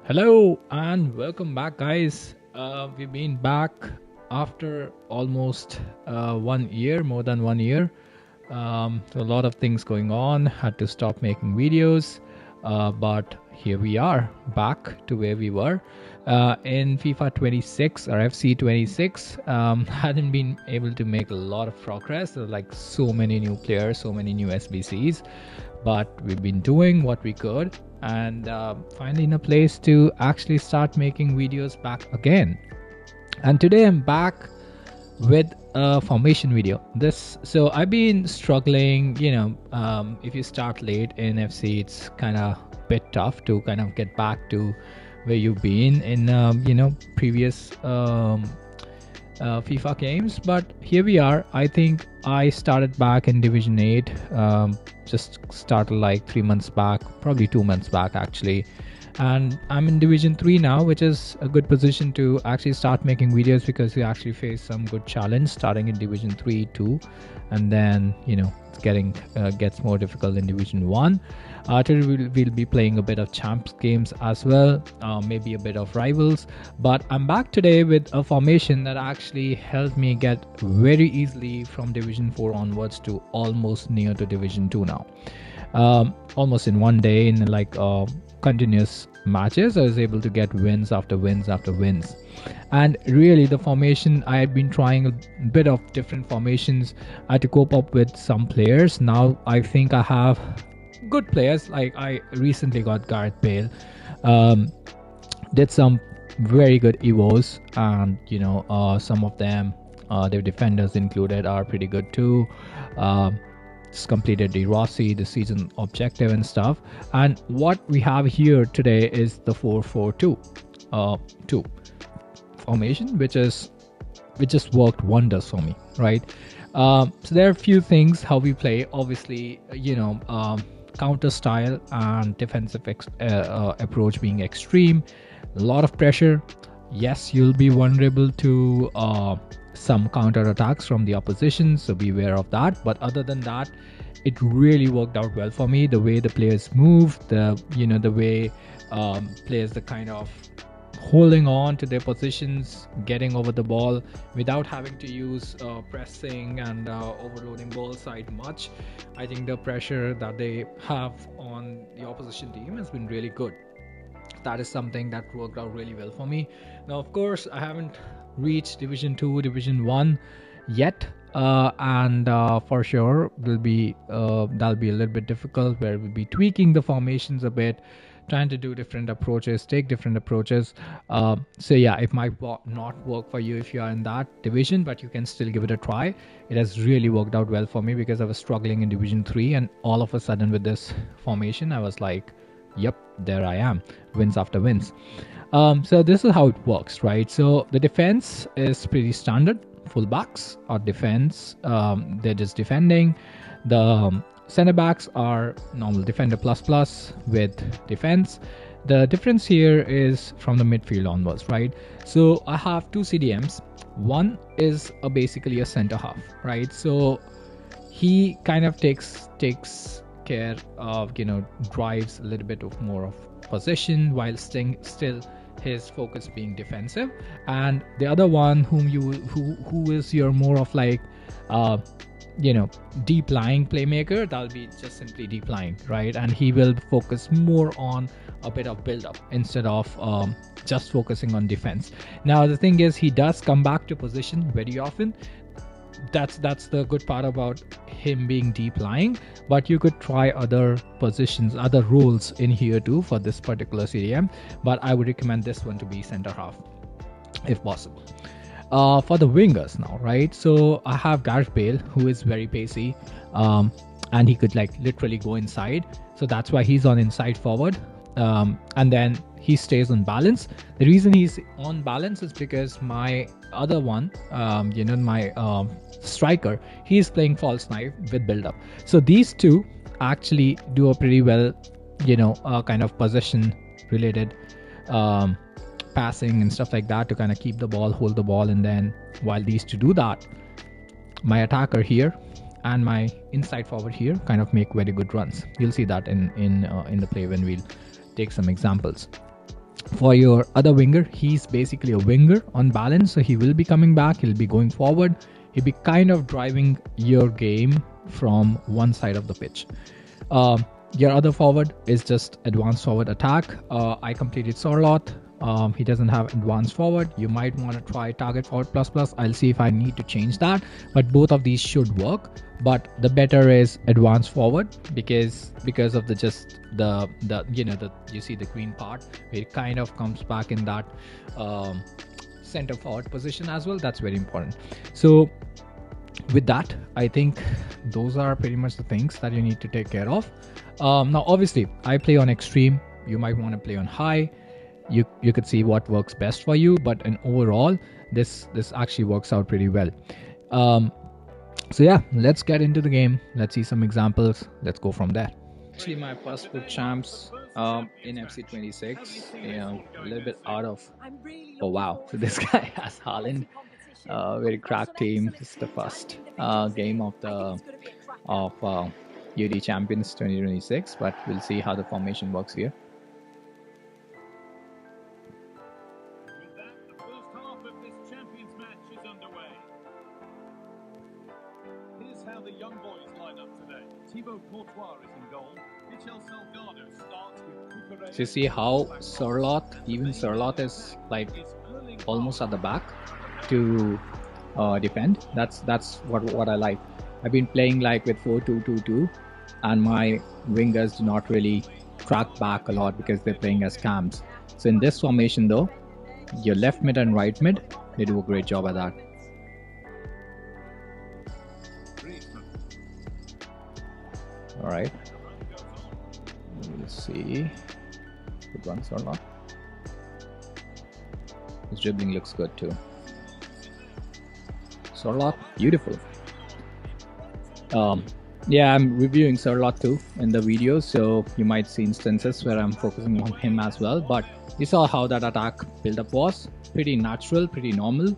Hello and welcome back, guys. We've been back after almost 1 year, more than 1 year. So a lot of things going on. Had to stop making videos, but here we are, back to where we were in FIFA 26 or FC 26. Hadn't been able to make a lot of progress. There are like so many new players, so many new SBCs, but we've been doing what we could and finally in a place to actually start making videos back again. And today I'm back with a formation video. So I've been struggling, if you start late in FC, it's kind of bit tough to kind of get back to where you've been in previous FIFA games. But here we are. I think I started back in Division 8, just started like 3 months back, probably 2 months back actually. And I'm in Division 3 now, which is a good position to actually start making videos because you actually face some good challenge starting in Division 3 too. And then, it's gets more difficult in Division 1. Today we'll be playing a bit of champs games as well, maybe a bit of rivals. But I'm back today with a formation that actually helped me get very easily from Division 4 onwards to almost near to Division 2 now. Almost in one day, in like continuous matches, I was able to get wins after wins after wins. And really, the formation, I had been trying a bit of different formations. I had to cope up with some players. Now I think I have good players. Like I recently got Gareth Bale, did some very good evos, and some of them, their defenders included, are pretty good too. Just completed the Rossi, the season objective and stuff. And what we have here today is the 4-4-2 2 formation, which just worked wonders for me, right? So there are a few things how we play. Obviously, counter style and defensive approach being extreme, a lot of pressure. Yes, you'll be vulnerable to some counter attacks from the opposition, so beware of that. But other than that, it really worked out well for me. The way the players move, the way players are kind of holding on to their positions, getting over the ball without having to use pressing and overloading ball side much. I think the pressure that they have on the opposition team has been really good. That is something that worked out really well for me. Now, of course, I haven't reached Division 2, Division 1 yet, and for sure that'll be a little bit difficult, where we'll be tweaking the formations a bit, trying to do different approaches, take different approaches. So yeah, it might not work for you if you are in that division, but you can still give it a try. It has really worked out well for me because I was struggling in Division 3, and all of a sudden with this formation I was like, yep, there I am, wins after wins. So this is how it works, right? So the defense is pretty standard. Fullbacks are defense, they're just defending. The center backs are normal defender plus plus with defense. The difference here is from the midfield onwards, right? So I have two CDMs. One is basically a center half, right? So he kind of takes care of, drives a little bit of more of possession while still his focus being defensive. And the other one who is your more of like deep lying playmaker, that'll be just simply deep lying, right? And he will focus more on a bit of build up instead of just focusing on defense. Now the thing is, he does come back to position very often. That's the good part about him being deep lying. But you could try other positions, other roles in here too for this particular CDM, but I would recommend this one to be center half if possible. For the wingers now, right? So I have Gareth Bale, who is very pacey, and he could like literally go inside, so that's why he's on inside forward. And then he stays on balance. The reason he's on balance is because my other one, my striker, he's playing false knife with build up. So these two actually do a pretty well, kind of possession related passing and stuff like that to kind of keep the ball, hold the ball. And then while these two do that, my attacker here and my inside forward here kind of make very good runs. You'll see that in the play when we'll take some examples. For your other winger, he's basically a winger on balance, so he will be coming back, he'll be going forward, he'll be kind of driving your game from one side of the pitch. Your other forward is just advanced forward attack. I completed Sorloth. He doesn't have advanced forward. You might want to try target forward plus plus. I'll see if I need to change that, but both of these should work. But the better is advanced forward because of the you see the green part where it kind of comes back in that center forward position as well. That's very important. So with that, I think those are pretty much the things that you need to take care of. Now obviously I play on extreme, you might want to play on high. You could see what works best for you, but in overall this actually works out pretty well. So yeah, let's get into the game. Let's see some examples. Let's go from there. Actually my first foot champs in FC26, a little bit out of, oh wow, so this guy has Haaland. Very crack team. This is the first game of the UD Champions 2026, but we'll see how the formation works here. With that, the first half of this Champions match is underway. Here's how the young boys line up today. Thibaut Courtois is in goal. Michel Salgado starts with Cucurella. So you see how Sorloth is like almost at the back to defend. That's what I like. I've been playing like with 4-2-2-2, and my wingers do not really track back a lot because they're playing as cams. So in this formation though, your left mid and right mid, they do a great job at that. All right, we'll see. Good one, Sorloth. His dribbling looks good too. Sorloth, beautiful. Yeah, I'm reviewing Sorloth too in the video, so you might see instances where I'm focusing on him as well. But you saw how that attack build-up was pretty natural, pretty normal.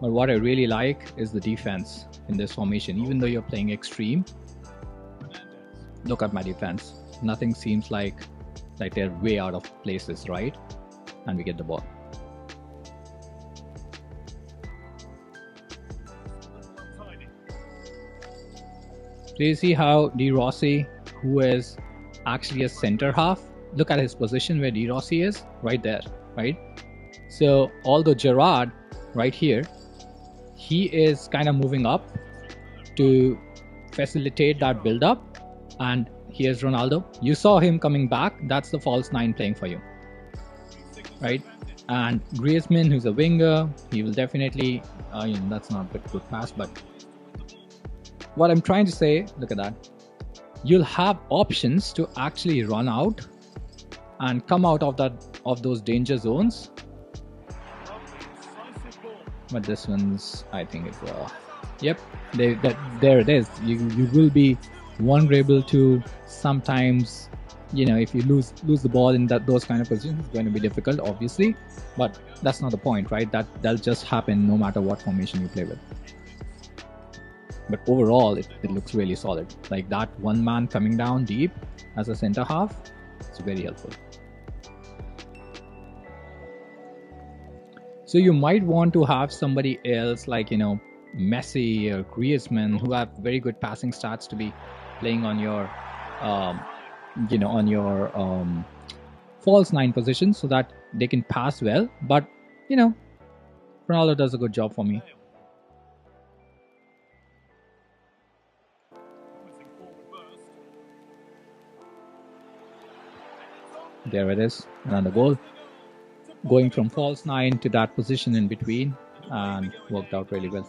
But what I really like is the defense in this formation. Even though you're playing extreme, look at my defense. Nothing seems like they're way out of places, right? And we get the ball. So you see how De Rossi, who is actually a center half, look at his position where De Rossi is, right there, right? So although Gerrard, right here, he is kind of moving up to facilitate that build-up, and here's Ronaldo. You saw him coming back, that's the false nine playing for you, right? And Griezmann, who's a winger, he will definitely, that's not a good pass, but what I'm trying to say, look at that. You'll have options to actually run out and come out of those danger zones. But this one's, I think it's yep, there it is. You will be vulnerable to sometimes, if you lose the ball in those kind of positions, it's going to be difficult, obviously. But that's not the point, right? That'll just happen no matter what formation you play with. But overall, it looks really solid. Like that one man coming down deep as a center half, it's very helpful. So you might want to have somebody else like, Messi or Griezmann, who have very good passing stats, to be playing on your, false nine position so that they can pass well. But, Ronaldo does a good job for me. There it is, another goal. Going from false nine to that position in between, and worked out really well.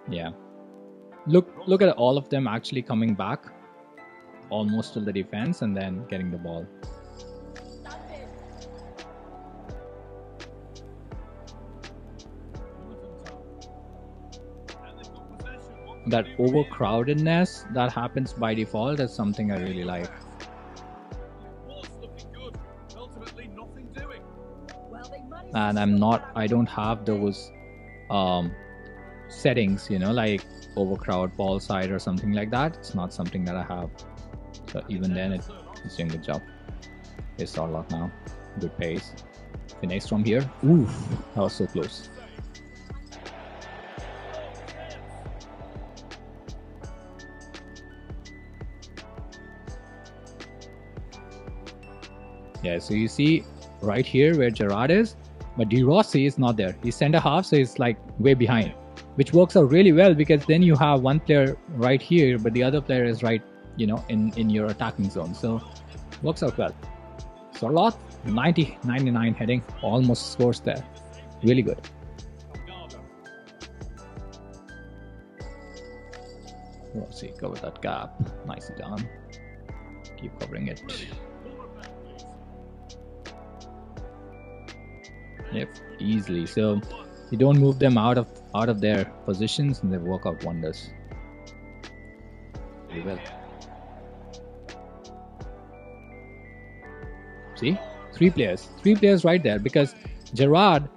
Yeah, look at all of them actually coming back almost to the defense and then getting the ball. That overcrowdedness that happens by default is something I really like. And I don't have those settings, like overcrowd ball side or something like that. It's not something that I have. So even then, it's doing a good job. Here's Sarlacc now. Good pace. Finish from here. Oof, that was so close. Yeah, so you see right here where Gerrard is, but De Rossi is not there. He's center half, so he's like way behind, which works out really well because then you have one player right here, but the other player is right, you know, in your attacking zone. So works out well. Sarlacc, 90, 99 heading, almost scores there. Really good. Rossi, cover that gap. Nicely done. Keep covering it. Yep, easily. So you don't move them out of their positions, and they work out wonders. Very well. See, three players right there, because Gerrard,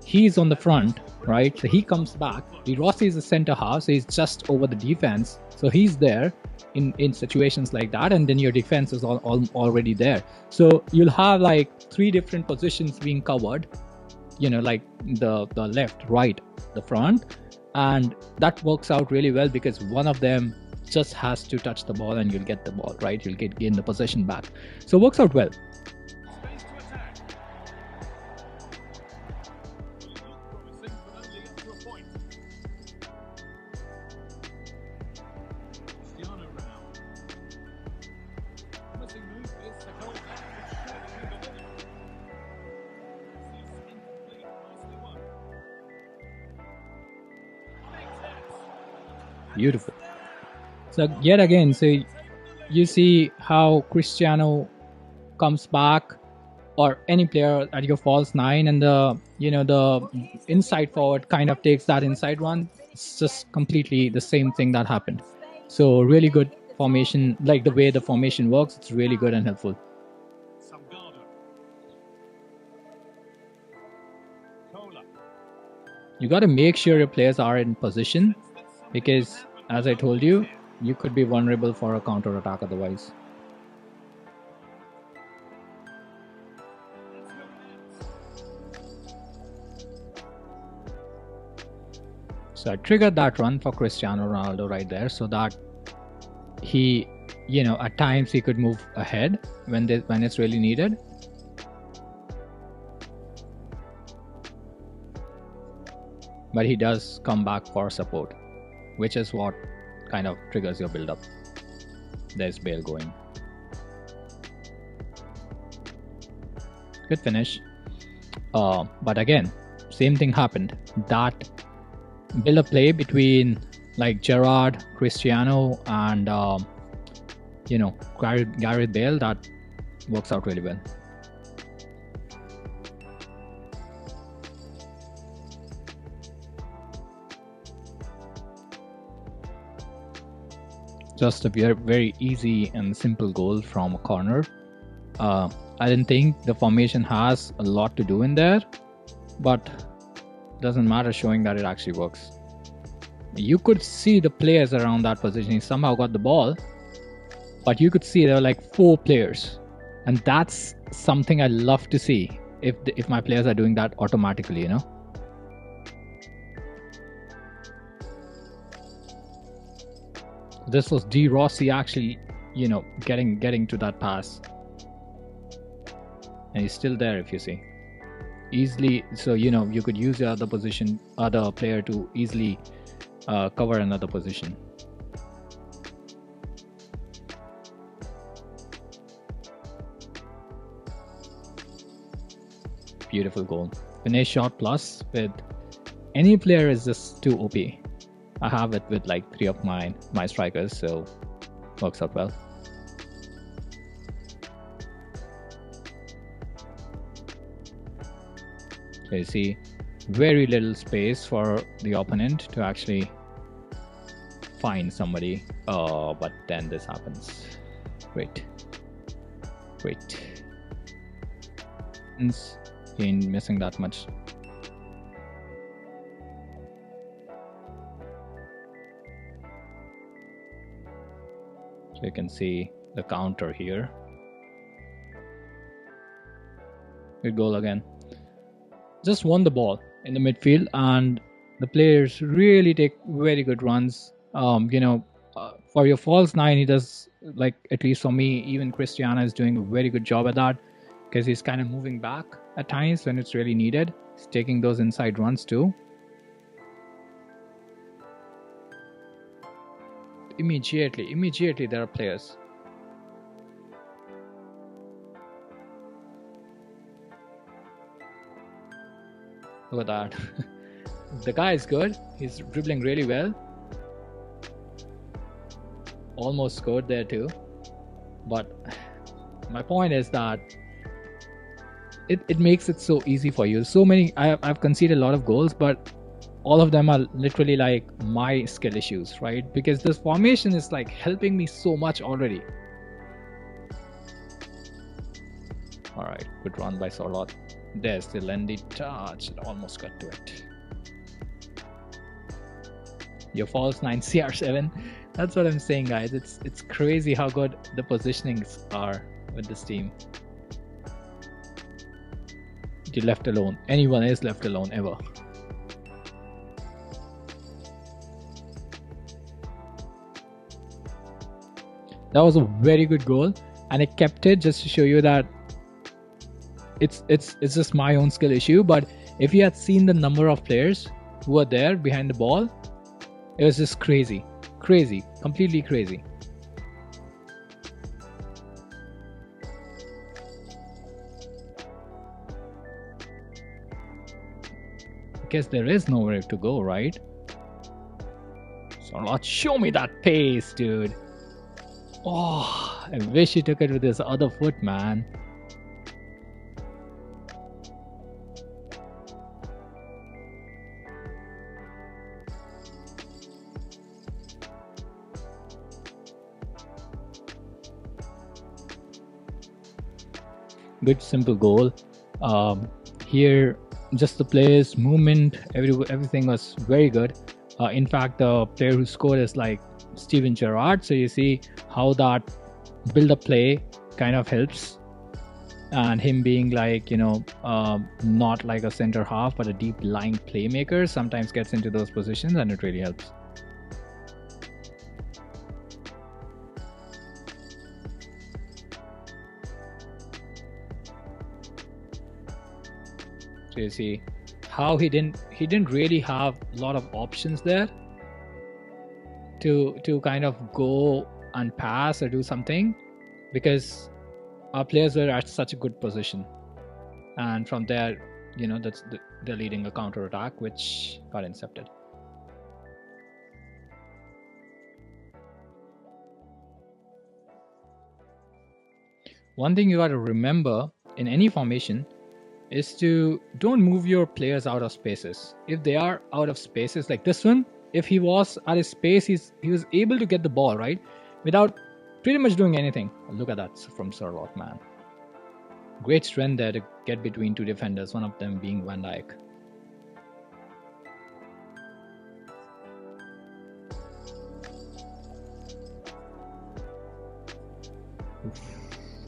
he's on the front, right? So he comes back. De Rossi is the center half, so he's just over the defense. So he's there in situations like that, and then your defense is already there. So you'll have like three different positions being covered, you know, like the left, right, the front, and that works out really well because one of them just has to touch the ball and you'll get the ball, right? You'll gain the possession back. So it works out well. Beautiful. So yet again, so you see how Cristiano comes back, or any player at your false nine, and the inside forward kind of takes that inside one. It's just completely the same thing that happened. So really good formation, like the way the formation works, it's really good and helpful. You got to make sure your players are in position, because as I told you, you could be vulnerable for a counter attack otherwise. So I triggered that run for Cristiano Ronaldo right there, so that he, at times he could move ahead when it's really needed. But he does come back for support, which is what kind of triggers your build-up. There's Bale going. Good finish. But again, same thing happened. That build-up play between like Gerrard, Cristiano, and Gareth Bale, that works out really well. Just a very, very easy and simple goal from a corner. I didn't think the formation has a lot to do in there, but doesn't matter, showing that it actually works. You could see the players around that position. He somehow got the ball, but you could see there were like 4 players, and that's something I love to see if my players are doing that automatically, This was De Rossi actually, getting to that pass, and he's still there, if you see, easily. So you could use the other player to easily cover another position. Beautiful goal. Finish shot plus with any player is just too OP. I have it with like 3 of my strikers, so works out well. So you see very little space for the opponent to actually find somebody. But then this happens. Wait. He ain't missing that much. So you can see the counter here. Good goal again. Just won the ball in the midfield, and the players really take very good runs. For your false nine, he does, like, at least for me, even Cristiano is doing a very good job at that, because he's kind of moving back at times when it's really needed. He's taking those inside runs too. Immediately there are players. Look at that. The guy is good. He's dribbling really well. Almost scored there too. But my point is that it makes it so easy for you. So many, I've conceded a lot of goals, but all of them are literally like my skill issues, right? Because this formation is like helping me so much already. All right, good run by Sorloth. There's the Lendy touch. Almost got to it. Your false 9 CR7. That's what I'm saying, guys. It's crazy how good the positionings are with this team. You're left alone. Anyone is left alone ever. That was a very good goal, and I kept it just to show you that it's just my own skill issue. But if you had seen the number of players who were there behind the ball, it was just crazy, completely crazy. Because there is nowhere to go, right? Sorloth, show me that pace, dude. Oh, I wish he took it with his other foot, man. Good simple goal. Here, just the players, movement, everything was very good. In fact, the player who scored is like Steven Gerrard. So you see how that build-up play kind of helps, and him being like, not like a center half but a deep lying playmaker sometimes gets into those positions, and it really helps. So you see how he didn't really have a lot of options there to kind of go and pass or do something, because our players were at such a good position, and from there, they're leading a counter attack which got intercepted. One thing you got to remember in any formation is to don't move your players out of spaces. If they are out of spaces like this one, if he was at his space, he was able to get the ball, right, without pretty much doing anything. Look at that from Sorloth, man. Great strength there to get between two defenders, one of them being Van Dijk.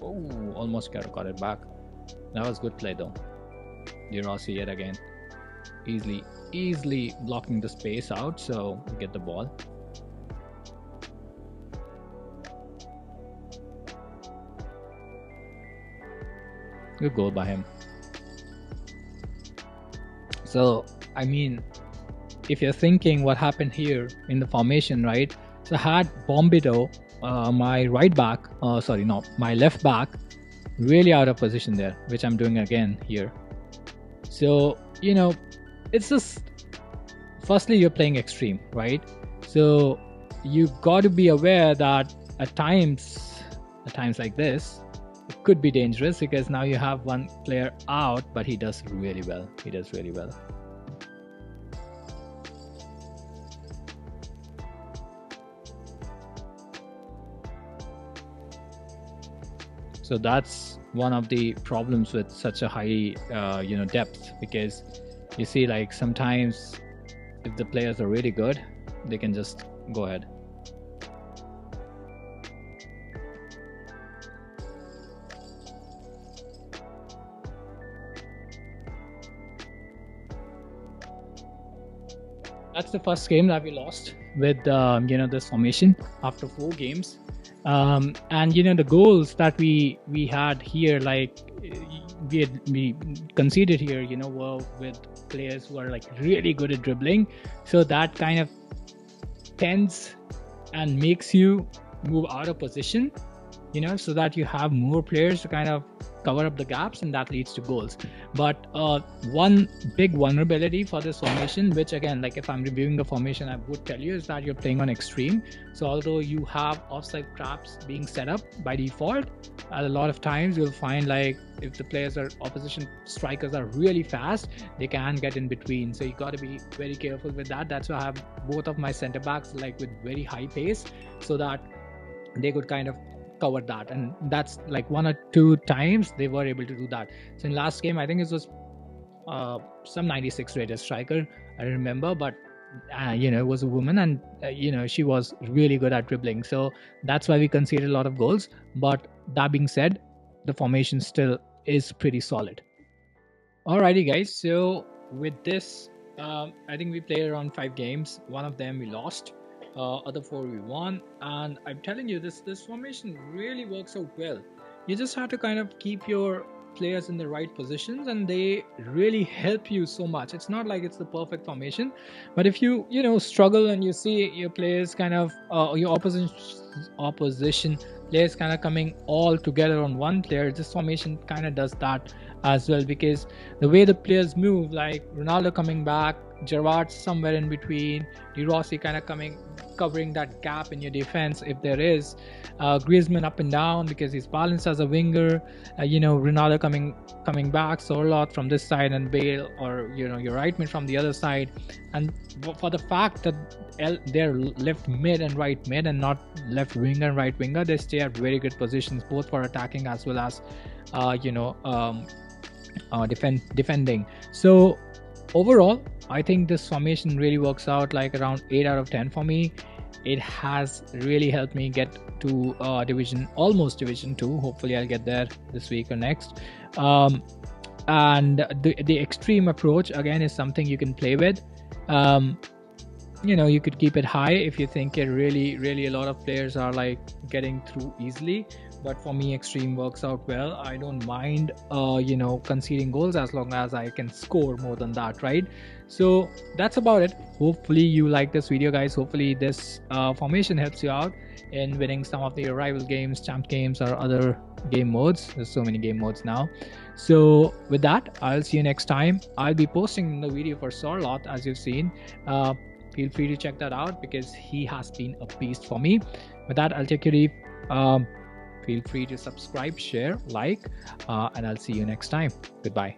Oh, almost got it back. That was good play though. De Rossi yet again, easily blocking the space out, so we get the ball. Good goal by him. So I mean, if you're thinking what happened here in the formation, right? So I had Bombito, my my left back, really out of position there, which I'm doing again here. So it's just, firstly, you're playing extreme, right? So you got to be aware that at times like this, it could be dangerous, because now you have one player out, but he does really well. So that's one of the problems with such a high depth, because you see, like, sometimes if the players are really good, they can just go ahead. that's the first game that we lost with this formation after 4 games. And the goals that we had here, like we conceded here, were with players who are like really good at dribbling, so that kind of tends and makes you move out of position, so that you have more players to kind of cover up the gaps, and that leads to goals. But one big vulnerability for this formation, which again, like if I'm reviewing the formation, I would tell you, is that you're playing on extreme. So although you have offside traps being set up by default, a lot of times you'll find like if the players or opposition strikers are really fast, they can get in between. So you got to be very careful with that. That's why I have both of my center backs like with very high pace, so that they could kind of cover that. And that's like 1 or 2 times they were able to do that. So in last game, I think it was some 96 rated striker, I remember, but it was a woman, and she was really good at dribbling, so that's why we conceded a lot of goals. But that being said, the formation still is pretty solid. Alrighty guys, so with this, I think we played around 5 games. 1 of them we lost, other 4 we won, and I'm telling you, this formation really works out well. You just have to kind of keep your players in the right positions, and they really help you so much. It's not like it's the perfect formation, but if you struggle and you see your players kind of your opposition players kind of coming all together on one player, this formation kind of does that as well, because the way the players move, like Ronaldo coming back, Gerrard somewhere in between, De Rossi kind of covering that gap in your defense if there is, Griezmann up and down because he's balanced as a winger, Ronaldo coming back, Sorloth from this side, and Bale or your right mid from the other side. And for the fact that they're left mid and right mid and not left winger and right winger, they stay at very good positions both for attacking as well as defending. So overall, I think this formation really works out like around 8 out of 10 for me. It has really helped me get to almost division 2. Hopefully I'll get there this week or next. And the extreme approach again is something you can play with. You could keep it high if you think it really a lot of players are like getting through easily. But for me, extreme works out well. I don't mind conceding goals as long as I can score more than that, right? So that's about it. Hopefully you like this video, guys. Hopefully this formation helps you out in winning some of the rival games, champ games, or other game modes. There's so many game modes now. So with that, I'll see you next time. I'll be posting the video for Sorloth, as you've seen. Feel free to check that out because he has been a beast for me. With that, I'll take your leave. Feel free to subscribe, share, like, and I'll see you next time. Goodbye.